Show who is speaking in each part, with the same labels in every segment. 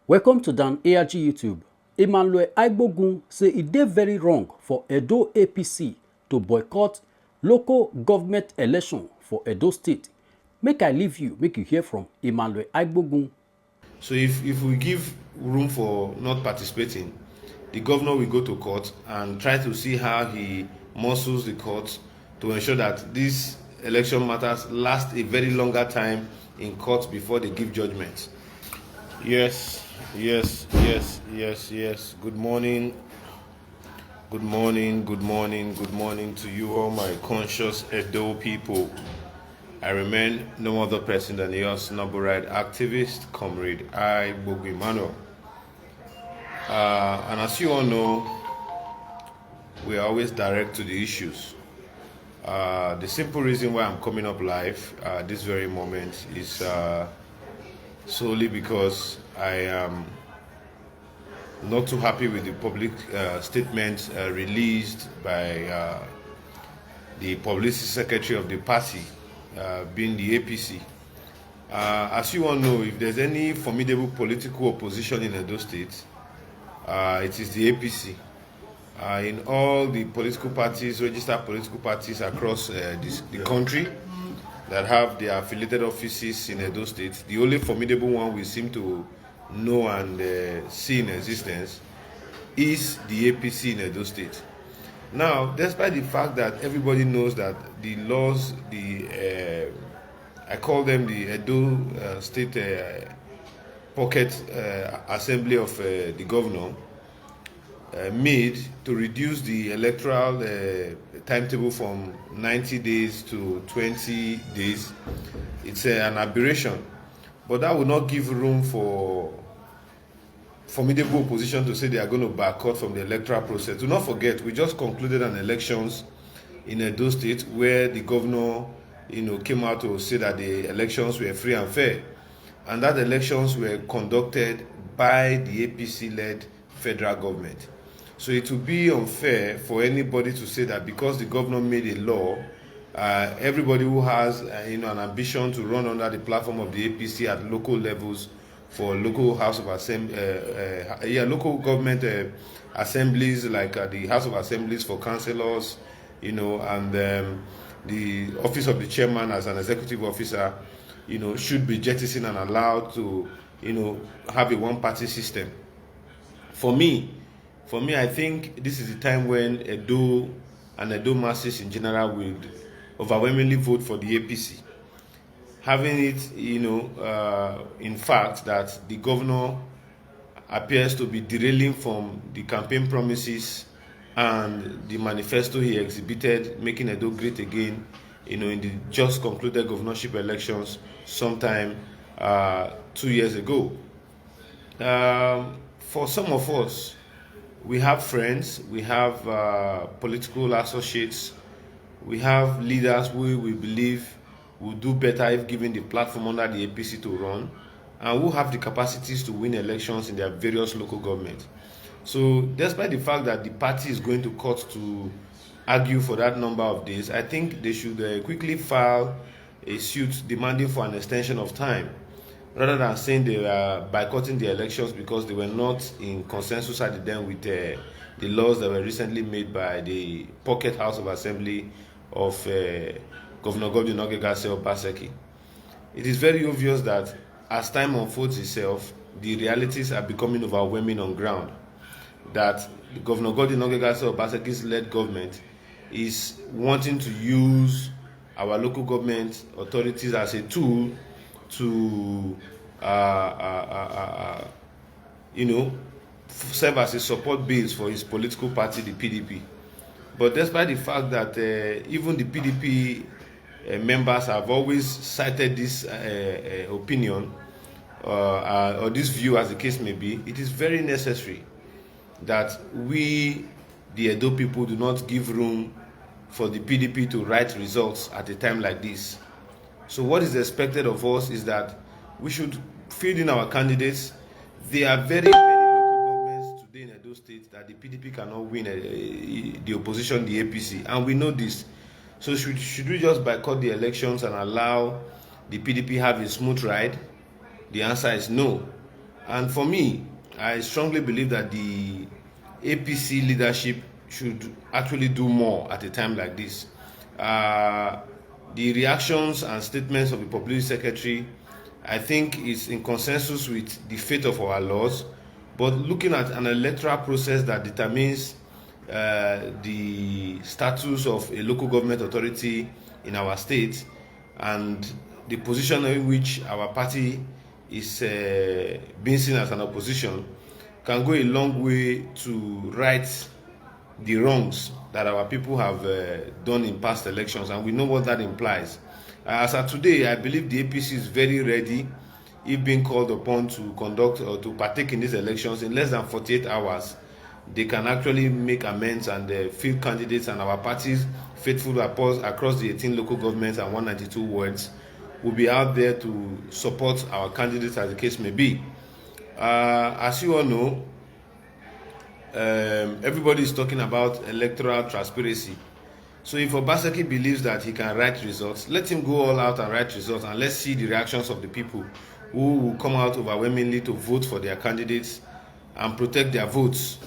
Speaker 1: Welcome to Dan ARG YouTube. Emmanuel Aigbogun say it dey very wrong for Edo Apc to boycott local government election for Edo State. Make I leave you, make you hear from Emmanuel Aigbogun.
Speaker 2: So if we give room for not participating, the governor will go to court and try to see how he muscles the court to ensure that these election matters last a very longer time in court before they give judgment. Yes. Good morning to you, all my conscious Edo people. I remain no other person than yours, noble right activist, comrade Aigbogun Emmanuel. And as you all know, we are always direct to the issues. The simple reason why I'm coming up live this very moment is solely because I am not too happy with the public statement released by the publicity secretary of the party, being the APC. As you all know, if there's any formidable political opposition in Edo State, it is the APC. In all the political parties, registered political parties across the country that have their affiliated offices in Edo State, the only formidable one we seem to know and see in existence is the APC in Edo State. Now, despite the fact that everybody knows that the laws, I call them the Edo State Pocket Assembly of the Governor, made to reduce the electoral timetable from 90 days to 20 days, it's an aberration. But that will not give room for formidable opposition to say they are going to boycott from the electoral process. Do not forget, we just concluded an elections in Edo State where the governor, came out to say that the elections were free and fair, and that elections were conducted by the APC-led federal government. So it would be unfair for anybody to say that because the governor made a law, everybody who has an ambition to run under the platform of the APC at local levels for local House of Assembly, local government assemblies like the House of Assemblies for councillors, and the office of the chairman as an executive officer, should be jettisoned and allowed to, have a one-party system. For me, I think this is the time when Edo and Edo masses in general would overwhelmingly vote for the APC. Having it, in fact, that the governor appears to be derailing from the campaign promises and the manifesto he exhibited, making Edo great again, in the just concluded governorship elections sometime 2 years ago. For some of us, we have friends, we have political associates, we have leaders who we believe will do better if given the platform under the APC to run, and who have the capacities to win elections in their various local governments. So despite the fact that the party is going to court to argue for that number of days, I think they should quickly file a suit demanding for an extension of time, rather than saying they are boycotting the elections because they were not in consensus at the time with the laws that were recently made by the Pocket House of Assembly of Governor Edo Apc. It is very obvious that as time unfolds itself, the realities are becoming overwhelming on ground. That Governor Edo Apc's led government is wanting to use our local government authorities as a tool to serve as a support base for his political party, the PDP. But despite the fact that even the PDP members have always cited this opinion or this view, as the case may be, it is very necessary that we, the Edo people, do not give room for the PDP to write results at a time like this. So what is expected of us is that we should field in our candidates. There are very local governments today in Edo State that the PDP cannot win the opposition, the APC, and we know this. So should we just boycott the elections and allow the PDP have a smooth ride? The answer is no. And for me, I strongly believe that the APC leadership should actually do more at a time like this. The reactions and statements of the public secretary, I think, is in consensus with the fate of our laws. But looking at an electoral process that determines the status of a local government authority in our state and the position in which our party is being seen as an opposition can go a long way to right the wrongs that our people have done in past elections, and we know what that implies. As of today, I believe the APC is very ready if being called upon to conduct or to partake in these elections in less than 48 hours. They can actually make amends and field candidates, and our parties, faithful across the 18 local governments and 192 wards, will be out there to support our candidates as the case may be. As you all know, everybody is talking about electoral transparency. So if Obaseki believes that he can write results, let him go all out and write results, and let's see the reactions of the people who will come out overwhelmingly to vote for their candidates and protect their votes.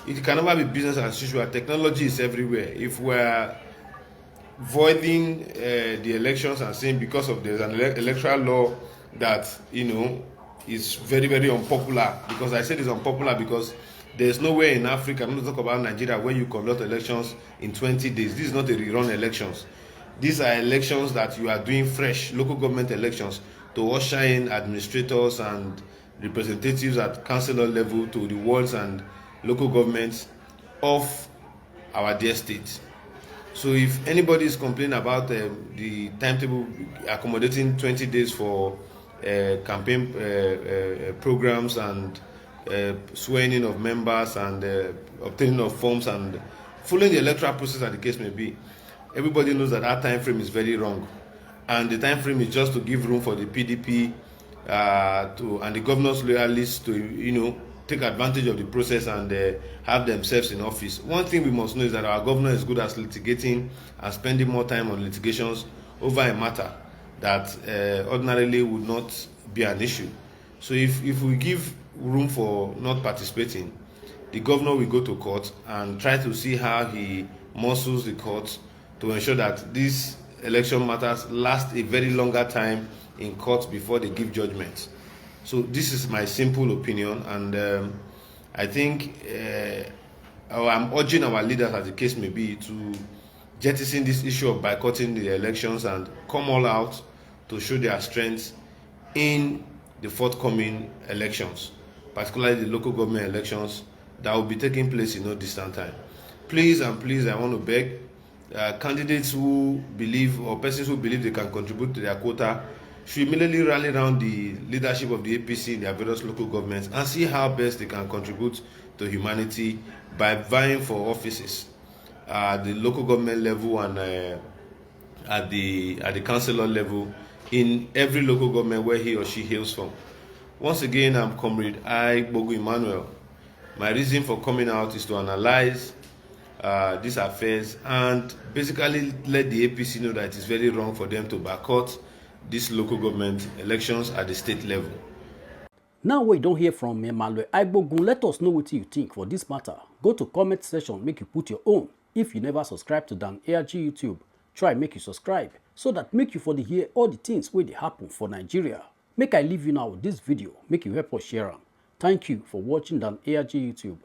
Speaker 2: It can never be business as usual. Technology is everywhere. If we're voiding the elections and saying because of there's an electoral law that is very, very unpopular, because I said it's unpopular because there's nowhere in Africa, I'm going to talk about Nigeria, where you conduct elections in 20 days. This is not a rerun elections. These are elections that you are doing fresh, local government elections, to usher in administrators and representatives at councillor level to the wards and local governments of our dear state. So if anybody is complaining about the timetable accommodating 20 days for campaign programs and swearing in of members and obtaining of forms and following the electoral process as the case may be, everybody knows that our time frame is very wrong, and the time frame is just to give room for the PDP and the governors loyalists to take advantage of the process and have themselves in office. One thing we must know is that our governor is good at litigating and spending more time on litigations over a matter that ordinarily would not be an issue. So if we give room for not participating, the governor will go to court and try to see how he muscles the court to ensure that these election matters last a very longer time in court before they give judgment. So this is my simple opinion, and I think I'm urging our leaders, as the case may be, to jettison this issue of boycotting the elections and come all out to show their strength in the forthcoming elections, particularly the local government elections that will be taking place in no distant time. Please and please, I want to beg candidates who believe, or persons who believe they can contribute to their quota, should immediately rally around the leadership of the APC in their various local governments and see how best they can contribute to humanity by vying for offices at the local government level and at the councillor level in every local government where he or she hails from. Once again, I'm Comrade Bogu Emmanuel. My reason for coming out is to analyze these affairs and basically let the APC know that it is very wrong for them to boycott these local government elections at the state level.
Speaker 1: Now we don't hear from Emmanuel Aigbogun, let us know what you think for this matter. Go to comment section, make you put your own. If you never subscribe to Dan ARG YouTube, try make you subscribe so that make you for the hear all the things where they happen for Nigeria. Make I leave you now with this video, make you help us share them. Thank you for watching Dan ARG YouTube.